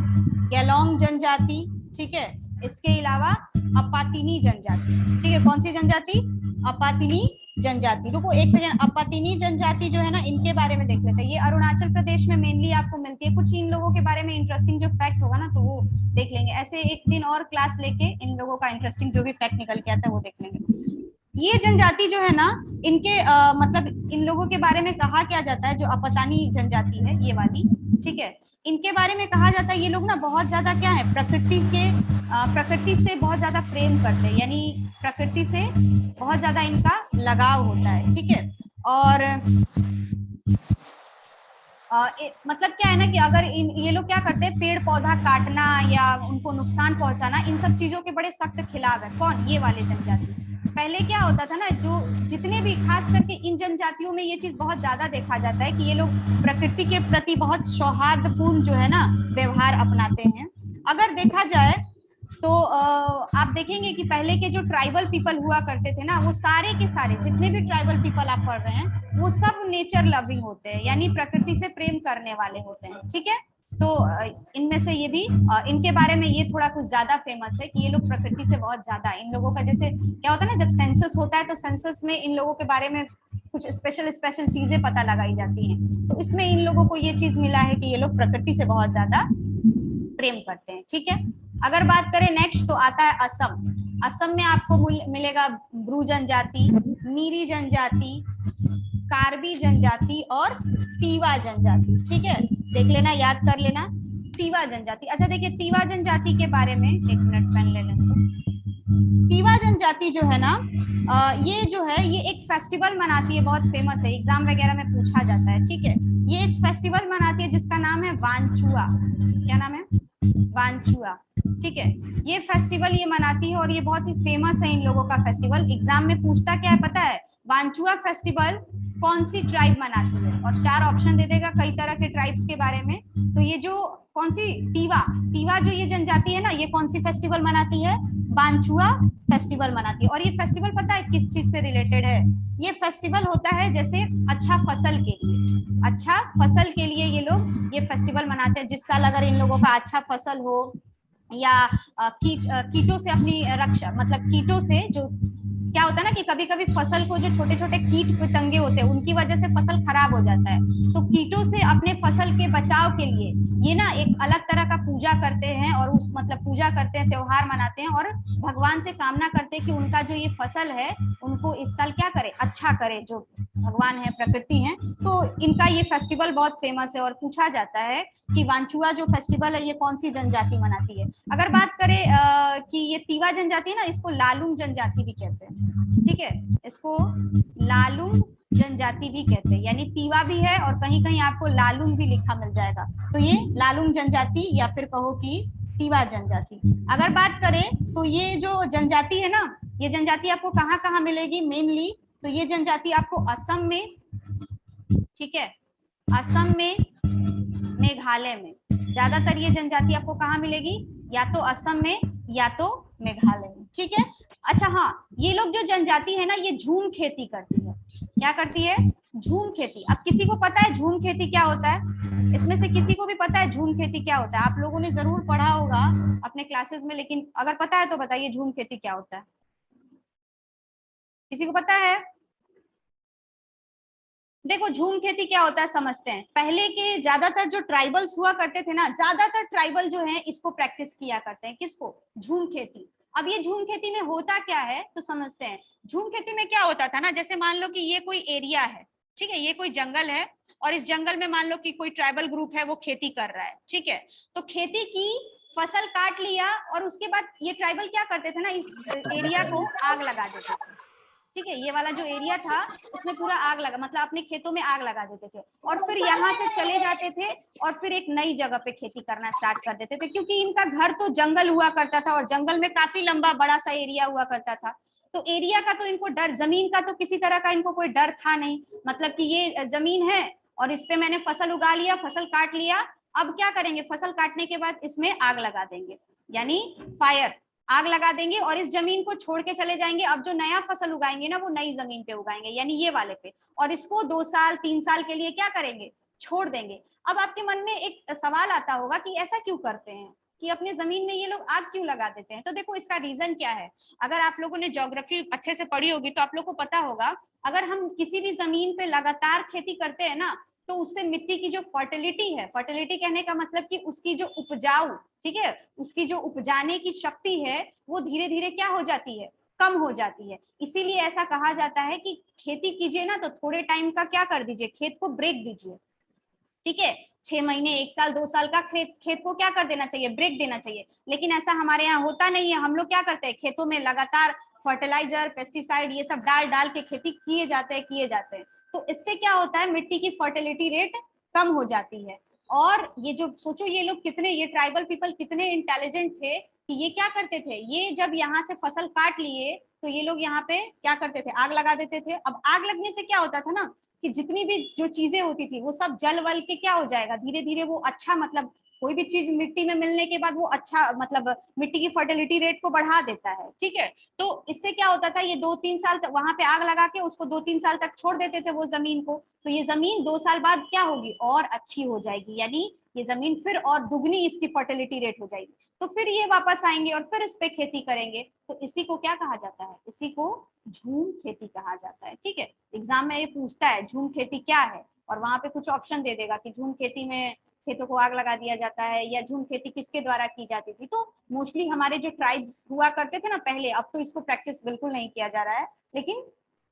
गेलोंग जनजाति, ठीक है। इसके अलावा अपातिनी जनजाति, ठीक है। कौन सी जनजाति, अपातिनी जनजाति। रुको एक सेकंड, अपातिनी जनजाति जो है ना, इनके बारे में देख लेते हैं। ये अरुणाचल प्रदेश में मेनली आपको मिलती है। कुछ इन लोगों के बारे में इंटरेस्टिंग जो फैक्ट होगा ना, तो वो देख लेंगे, ऐसे एक दिन और क्लास लेके इन लोगों का इंटरेस्टिंग जो भी फैक्ट निकल के आता है वो देख लेंगे। ये जनजाति जो है ना, इनके मतलब इन लोगों के बारे में कहा क्या जाता है, जो अपतानी जनजाति है ये वाली, ठीक है, इनके बारे में कहा जाता है ये लोग ना बहुत ज्यादा क्या है, प्रकृति से बहुत ज्यादा प्रेम करते हैं, यानी प्रकृति से बहुत ज्यादा इनका लगाव होता है, ठीक है। और मतलब क्या है ना कि अगर ये लोग क्या करते हैं, पेड़ पौधा काटना या उनको नुकसान पहुंचाना, इन सब चीजों के बड़े सख्त खिलाफ है। कौन, ये वाले जनजाति। पहले क्या होता था ना, जो जितने भी, खास करके इन जनजातियों में ये चीज बहुत ज्यादा देखा जाता है कि ये लोग प्रकृति के प्रति बहुत सौहार्दपूर्ण जो है ना व्यवहार अपनाते हैं। अगर देखा जाए तो आप देखेंगे कि पहले के जो ट्राइबल पीपल हुआ करते थे ना, वो सारे के सारे जितने भी ट्राइबल पीपल आप पढ़ रहे हैं वो सब नेचर लविंग होते हैं, यानी प्रकृति से प्रेम करने वाले होते हैं, ठीक है। तो इनमें से ये भी इनके बारे में ये थोड़ा कुछ ज्यादा फेमस है कि ये लोग प्रकृति से बहुत ज्यादा, इन लोगों का जैसे क्या होता है ना, जब सेंसस होता है तो सेंसस में इन लोगों के बारे में कुछ स्पेशल चीजें पता लगाई जाती हैं। तो इसमें इन लोगों को ये चीज मिला है कि ये लोग प्रकृति से बहुत ज्यादा प्रेम करते हैं, ठीक है। अगर बात करें नेक्स्ट तो आता है असम। असम में आपको मिलेगा ब्रू जनजाति, मीरी जनजाति, कार्बी जनजाति और तीवा जनजाति, ठीक है। देख लेना, याद कर लेना, तीवा जनजाति। अच्छा देखिए, तीवा जनजाति के बारे में एक मिनट पेन ले लें। तीवा जनजाति जो है ना, ये जो है ये एक फेस्टिवल मनाती है, बहुत फेमस है, एग्जाम वगैरह में पूछा जाता है, ठीक है। ये एक फेस्टिवल मनाती है जिसका नाम है वांचुआ। क्या नाम है, वांचुआ, ठीक है। ये फेस्टिवल ये मनाती है और ये बहुत ही फेमस है इन लोगों का फेस्टिवल। एग्जाम में पूछता क्या है पता है, वांचुआ फेस्टिवल कौन सी ट्राइब मनाती है, और 4 ऑप्शन दे देगा कई तरह के ट्राइब्स के बारे में। तो ये जो कौन सी तीवा जो ये जनजाति है ना, ये कौन सी फेस्टिवल मनाती है, वांचुआ फेस्टिवल मनाती है। और ये फेस्टिवल पता है किस चीज से रिलेटेड है, ये फेस्टिवल होता है जैसे अच्छा फसल के लिए, अच्छा फसल के लिए ये लोग ये फेस्टिवल मनाते हैं। जिस साल अगर इन लोगों का अच्छा फसल हो या कीटों से अपनी रक्षा, मतलब कीटों से जो क्या होता है ना कि कभी कभी फसल को जो छोटे छोटे कीट पतंगे होते हैं उनकी वजह से फसल खराब हो जाता है, तो कीटों से अपने फसल के बचाव के लिए ये ना एक अलग तरह का पूजा करते हैं, और उस मतलब पूजा करते हैं, त्योहार मनाते हैं और भगवान से कामना करते हैं कि उनका जो ये फसल है उनको इस साल क्या करे, अच्छा करे, जो भगवान है, प्रकृति है। तो इनका ये फेस्टिवल बहुत फेमस है, और पूछा जाता है कि वांचुआ जो फेस्टिवल है ये कौन सी जनजाति मनाती है। अगर बात करें कि ये तीवा जनजाति है ना, इसको लालुंग जनजाति भी कहते हैं, ठीक है, इसको लालुंग जनजाति भी कहते हैं, यानी तीवा भी है और कहीं कहीं आपको लालुंग भी लिखा मिल जाएगा, तो ये लालुंग जनजाति या फिर कहो कि तीवा जनजाति। अगर बात करें तो ये जो जनजाति है ना, ये जनजाति आपको कहाँ कहाँ मिलेगी मेनली, तो ये जनजाति आपको असम में, ठीक है, असम में, मेघालय में, ज्यादातर ये जनजाति आपको कहाँ मिलेगी, या तो असम में या तो मेघालय में, ठीक है। अच्छा हाँ, ये लोग जो जनजाति है ना ये झूम खेती करती है। क्या करती है, झूम खेती। अब किसी को पता है झूम खेती क्या होता है, इसमें से किसी को भी पता है झूम खेती क्या होता है? आप लोगों ने जरूर पढ़ा होगा अपने क्लासेस में, लेकिन अगर पता है तो बताइए झूम खेती क्या होता है, किसी को पता है? देखो झूम खेती क्या होता है समझते हैं। पहले के ज्यादातर जो ट्राइबल्स हुआ करते थे ना, ज्यादातर ट्राइबल जो है इसको प्रैक्टिस किया करते हैं, किसको, झूम खेती। अब ये झूम खेती में होता क्या है तो समझते हैं। झूम खेती में क्या होता था ना, जैसे मान लो कि ये कोई एरिया है, ठीक है, ये कोई जंगल है, और इस जंगल में मान लो कि कोई ट्राइबल ग्रुप है वो खेती कर रहा है, ठीक है, तो खेती की, फसल काट लिया, और उसके बाद ये ट्राइबल क्या करते थे ना, इस एरिया को आग लगा देते थे, ठीक है, ये वाला जो एरिया था इसमें पूरा आग लगा, मतलब अपने खेतों में आग लगा देते थे, और फिर यहाँ से चले जाते थे और फिर एक नई जगह पे खेती करना स्टार्ट कर देते थे, क्योंकि इनका घर तो जंगल हुआ करता था और जंगल में काफी लंबा बड़ा सा एरिया हुआ करता था, तो एरिया का तो इनको डर, जमीन का तो किसी तरह का इनको कोई डर था नहीं, मतलब कि ये जमीन है और इस पे मैंने फसल उगा लिया, फसल काट लिया, अब क्या करेंगे, फसल काटने के बाद इसमें आग लगा देंगे, यानी फायर, आग लगा देंगे और इस जमीन को छोड़ के चले जाएंगे। अब जो नया फसल उगाएंगे ना वो नई जमीन पे उगाएंगे, यानी ये वाले पे, और इसको 2 साल 3 साल के लिए क्या करेंगे, छोड़ देंगे। अब आपके मन में एक सवाल आता होगा कि ऐसा क्यों करते हैं, कि अपने जमीन में ये लोग आग क्यों लगा देते हैं? तो देखो इसका रीजन क्या है। अगर आप लोगों ने ज्योग्राफी अच्छे से पढ़ी होगी तो आप लोग को पता होगा, अगर हम किसी भी जमीन पे लगातार खेती करते हैं ना, तो उससे मिट्टी की जो फर्टिलिटी है, फर्टिलिटी कहने का मतलब कि उसकी जो उपजाऊ, ठीक है, उसकी जो उपजाने की शक्ति है वो धीरे धीरे क्या हो जाती है, कम हो जाती है। इसीलिए ऐसा कहा जाता है कि खेती कीजिए ना तो थोड़े टाइम का क्या कर दीजिए, खेत को ब्रेक दीजिए, ठीक है, 6 महीने 1 साल 2 साल का खेत को क्या कर देना चाहिए, ब्रेक देना चाहिए। लेकिन ऐसा हमारे यहाँ होता नहीं है, हम लोग क्या करते हैं, खेतों में लगातार फर्टिलाइजर पेस्टिसाइड ये सब डाल डाल के खेती किए जाते हैं। तो इससे क्या होता है, मिट्टी की फर्टिलिटी रेट कम हो जाती है। और ये जो सोचो, ये लोग कितने, ये ट्राइबल पीपल कितने इंटेलिजेंट थे कि ये क्या करते थे, ये जब यहाँ से फसल काट लिए तो ये लोग यहाँ पे क्या करते थे, आग लगा देते थे। अब आग लगने से क्या होता था ना कि जितनी भी जो चीजें होती थी वो सब जल वल के क्या हो जाएगा, धीरे धीरे वो अच्छा, मतलब कोई भी चीज मिट्टी में मिलने के बाद वो अच्छा, मतलब मिट्टी की फर्टिलिटी रेट को बढ़ा देता है, ठीक है। तो इससे क्या होता था, ये 2-3 साल तक वहां पे आग लगा के उसको 2-3 साल तक छोड़ देते थे वो जमीन को, तो ये जमीन 2 साल बाद क्या होगी, और अच्छी हो जाएगी, यानी ये जमीन फिर और दुगनी इसकी फर्टिलिटी रेट हो जाएगी, तो फिर ये वापस आएंगे और फिर इस पे खेती करेंगे। तो इसी को क्या कहा जाता है, इसी को झूम खेती कहा जाता है, ठीक है। एग्जाम में ये पूछता है झूम खेती क्या है, और वहां पे कुछ ऑप्शन दे देगा कि झूम खेती में खेतों को आग लगा दिया जाता है, या झूम खेती किसके द्वारा की जाती थी। तो मोस्टली हमारे जो ट्राइब्स हुआ करते थे ना पहले, अब तो इसको प्रैक्टिस बिल्कुल नहीं किया जा रहा है, लेकिन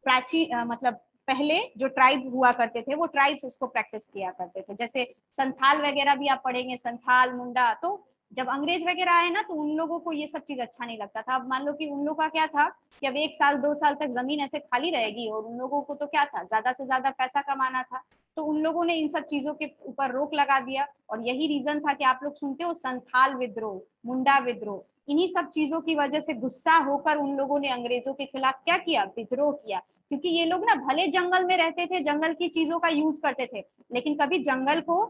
प्राचीन मतलब पहले जो ट्राइब हुआ करते थे वो ट्राइब्स इसको प्रैक्टिस किया करते थे। जैसे संथाल वगैरह भी आप पढ़ेंगे, संथाल मुंडा, तो जब अंग्रेज वगैरह आए ना तो उन लोगों को ये सब चीज अच्छा नहीं लगता था। अब मान लो कि उन लोगों का क्या था कि अब 1 साल 2 साल तक जमीन ऐसे खाली रहेगी, और उन लोगों को तो क्या था, ज्यादा से ज्यादा पैसा कमाना था, तो उन लोगों ने इन सब चीजों के ऊपर रोक लगा दिया। और यही रीजन था कि आप लोग सुनते हो संथाल विद्रोह, मुंडा विद्रोह, इन्हीं सब चीजों की वजह से गुस्सा होकर उन लोगों ने अंग्रेजों के खिलाफ क्या किया, विद्रोह किया। क्योंकि ये लोग ना भले जंगल में रहते थे, जंगल की चीजों का यूज करते थे, लेकिन कभी जंगल को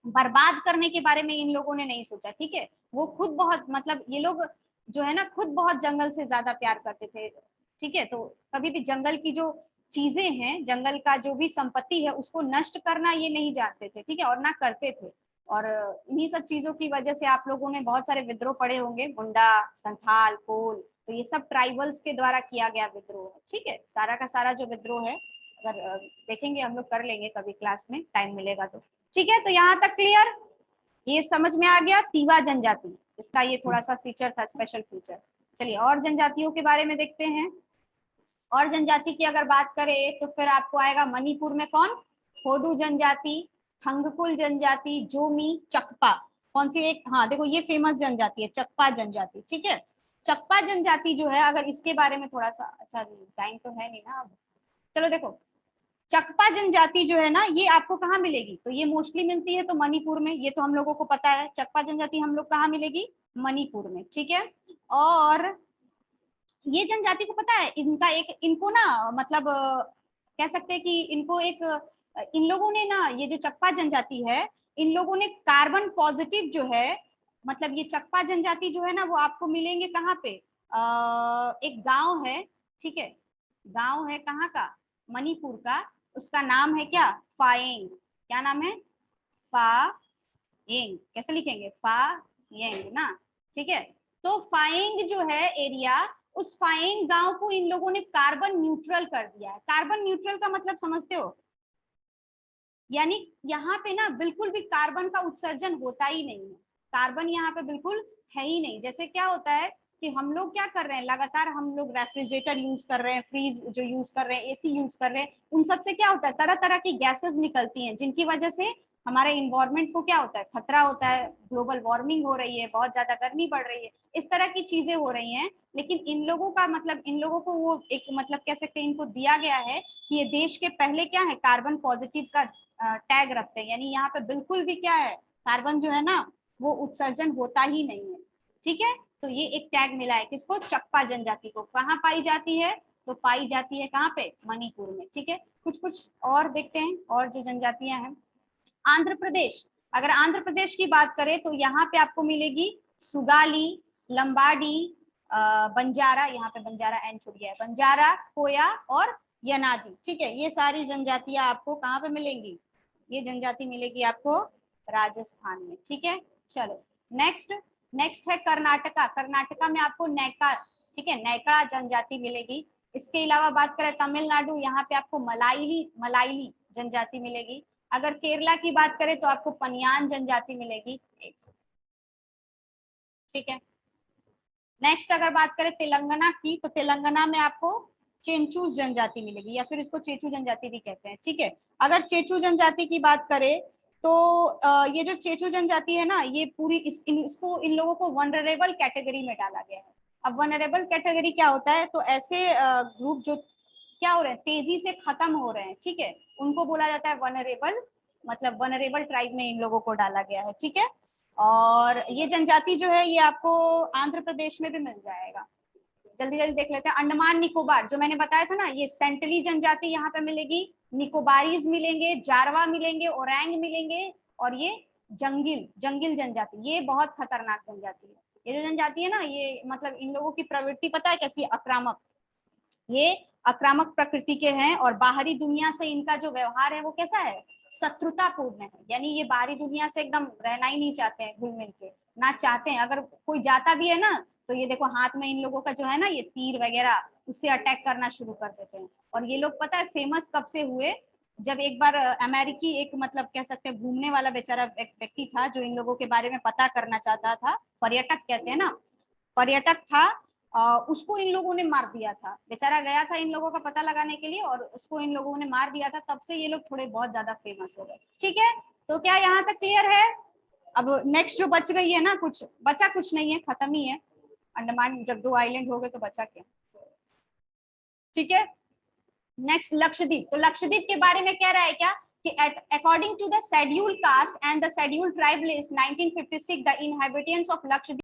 बर्बाद करने के बारे में इन लोगों ने नहीं सोचा, ठीक है। वो खुद बहुत, मतलब ये लोग जो है ना खुद बहुत जंगल से ज्यादा प्यार करते थे, ठीक है। तो कभी भी जंगल की जो चीजें हैं, जंगल का जो भी संपत्ति है उसको नष्ट करना ये नहीं जानते थे, ठीक है, और ना करते थे। और इन्हीं सब चीजों की वजह से आप लोगों ने बहुत सारे विद्रोह पढ़े होंगे, मुंडा, संथाल, कोल, तो ये सब ट्राइबल्स के द्वारा किया गया विद्रोह है। ठीक है, सारा का सारा जो विद्रोह है अगर देखेंगे हम लोग, कर लेंगे कभी क्लास में टाइम मिलेगा तो। ठीक है, तो यहाँ तक क्लियर, ये समझ में आ गया। तीवा जनजाति, इसका ये थोड़ा सा फीचर था, स्पेशल फीचर। चलिए और जनजातियों के बारे में देखते हैं। और जनजाति की अगर बात करें तो फिर आपको आएगा मणिपुर में कौन, थोडू जनजाति, थंगकुल जनजाति, जोमी, चकपा। कौन सी एक, हाँ देखो ये फेमस जनजाति है, चकपा जनजाति। ठीक है, चकपा जनजाति जो है, अगर इसके बारे में थोड़ा सा, अच्छा टाइम तो है नहीं ना अब, चलो देखो, चकपा जनजाति जो है ना, ये आपको कहाँ मिलेगी, तो ये मोस्टली मिलती है तो मणिपुर में, ये तो हम लोगों को पता है। चकपा जनजाति हम लोग कहाँ मिलेगी, मणिपुर में। ठीक है, और ये जनजाति को पता है इनका एक, इनको ना मतलब कह सकते हैं कि इनको एक, इन लोगों ने ना, ये जो चकपा जनजाति है, इन लोगों ने कार्बन पॉजिटिव जो है, मतलब ये चकपा जनजाति जो है ना, वो आपको मिलेंगे कहाँ पे, एक गांव है। ठीक है, गांव है कहाँ का, मणिपुर का, उसका नाम है क्या, फाएंग। क्या नाम है, फाएंग। कैसे लिखेंगे, फाएंग ना। ठीक है, तो फाएंग जो है एरिया, उस फाएंग गांव को इन लोगों ने कार्बन न्यूट्रल कर दिया है। कार्बन न्यूट्रल का मतलब समझते हो, यानी यहाँ पे ना बिल्कुल भी कार्बन का उत्सर्जन होता ही नहीं है, कार्बन यहाँ पे बिल्कुल है ही नहीं। जैसे क्या होता है कि हम लोग क्या कर रहे हैं, लगातार हम लोग रेफ्रिजरेटर यूज कर रहे हैं, फ्रीज जो यूज कर रहे हैं, एसी यूज कर रहे हैं, उन सब से क्या होता है, तरह तरह की गैसेस निकलती हैं, जिनकी वजह से हमारे इन्वायरमेंट को क्या होता है, खतरा होता है, ग्लोबल वार्मिंग हो रही है, बहुत ज्यादा गर्मी बढ़ रही है, इस तरह की चीजें हो रही हैं। लेकिन इन लोगों का मतलब, इन लोगों को वो एक मतलब कह सकते हैं, इनको दिया गया है कि ये देश के पहले क्या है, कार्बन पॉजिटिव का टैग रखते हैं, यानी यहाँ पे बिल्कुल भी क्या है, कार्बन जो है ना वो उत्सर्जन होता ही नहीं है। ठीक है, तो ये एक टैग मिला है किसको, चकपा जनजाति को। कहाँ पाई जाती है, तो पाई जाती है कहाँ पे, मणिपुर में। ठीक है, कुछ कुछ और देखते हैं, और जो जनजातियां हैं। आंध्र प्रदेश, अगर आंध्र प्रदेश की बात करें तो यहाँ पे आपको मिलेगी सुगाली, लंबाडी, बंजारा, यहाँ पे बंजारा एन छूट गया है, बंजारा, कोया और यनादी। ठीक है, ये सारी जनजातियां आपको कहाँ पे मिलेंगी, ये जनजाति मिलेगी आपको राजस्थान में। ठीक है, चलो नेक्स्ट, नेक्स्ट है कर्नाटका। कर्नाटका में आपको नैका, ठीक है, नैका जनजाति मिलेगी। इसके अलावा बात करें तमिलनाडु, यहाँ पे आपको मलाइली, मलाइली जनजाति मिलेगी। अगर केरला की बात करें तो आपको पनियान जनजाति मिलेगी। ठीक है, नेक्स्ट अगर बात करें तेलंगाना की, तो तेलंगाना में आपको चेंचूस जनजाति मिलेगी, या फिर इसको चेचू जनजाति भी कहते हैं। ठीक है, अगर चेचू जनजाति की बात करें तो ये जो चेचू जनजाति है ना, ये पूरी इसको इन लोगों को वनरेबल कैटेगरी में डाला गया है। अब वनरेबल कैटेगरी क्या होता है, तो ऐसे ग्रुप जो क्या हो रहे हैं, तेजी से खत्म हो रहे हैं, ठीक है, उनको बोला जाता है वनरेबल, मतलब वनरेबल ट्राइब में इन लोगों को डाला गया है। ठीक है, और ये जनजाति जो है ये आपको आंध्र प्रदेश में भी मिल जाएगा। जल्दी जल्दी देख लेते हैं। अंडमान निकोबार जो मैंने बताया था ना, ये सेंट्रली जनजाति यहाँ पे मिलेगी, निकोबारीज मिलेंगे, जारवा मिलेंगे, ओरैंग मिलेंगे, और ये जंगिल, जंगिल जनजाति, ये बहुत खतरनाक जनजाति है। ये जो जनजाति है ना, ये मतलब इन लोगों की प्रवृत्ति पता है कैसी, आक्रामक, ये आक्रामक प्रकृति के हैं, और बाहरी दुनिया से इनका जो व्यवहार है वो कैसा है, शत्रुतापूर्ण है। यानी ये बाहरी दुनिया से एकदम रहना ही नहीं चाहते हैं, घुल मिल के ना चाहते हैं। अगर कोई जाता भी है ना, तो ये देखो हाथ में इन लोगों का जो है ना, ये तीर वगैरह, उससे अटैक करना शुरू कर देते हैं। और ये लोग पता है फेमस कब से हुए, जब एक बार अमेरिकी एक मतलब कह सकते हैं घूमने वाला बेचारा व्यक्ति था, जो इन लोगों के बारे में पता करना चाहता था, पर्यटक कहते हैं ना, पर्यटक था, उसको इन लोगों ने मार दिया था। बेचारा गया था इन लोगों का पता लगाने के लिए, और उसको इन लोगों ने मार दिया था। तब से ये लोग थोड़े बहुत ज्यादा फेमस हो गए। ठीक है, तो क्या यहाँ तक क्लियर है। अब नेक्स्ट जो बच गई है ना, कुछ बचा कुछ नहीं है, खत्म ही है। अंडमान जब 2 आइलैंड हो गए तो बचा क्या। ठीक है, नेक्स्ट लक्षद्वीप। तो लक्षद्वीप के बारे में कह रहा है क्या कि according to the schedule caste and the schedule tribe list 1956 the inhabitants of Lakshadweep